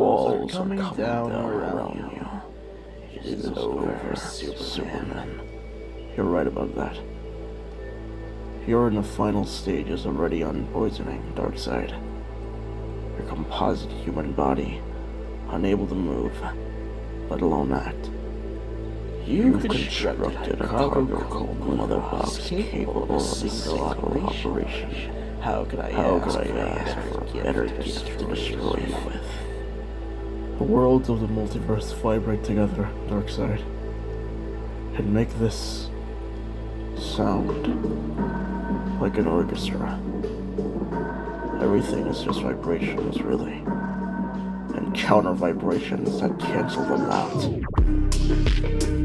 walls are coming down around you. It is over, Superman. You're right about that. You're in the final stages of ready unpoisoning, Darkseid. Your composite human body, unable to move, let alone act. You've constructed a cargo mother box capable of a single operation. How could I ask for a better gift to destroy you with? The worlds of the multiverse vibrate together, Darkseid, and make this sound like an orchestra. Everything is just vibrations, really, and counter vibrations that cancel them out.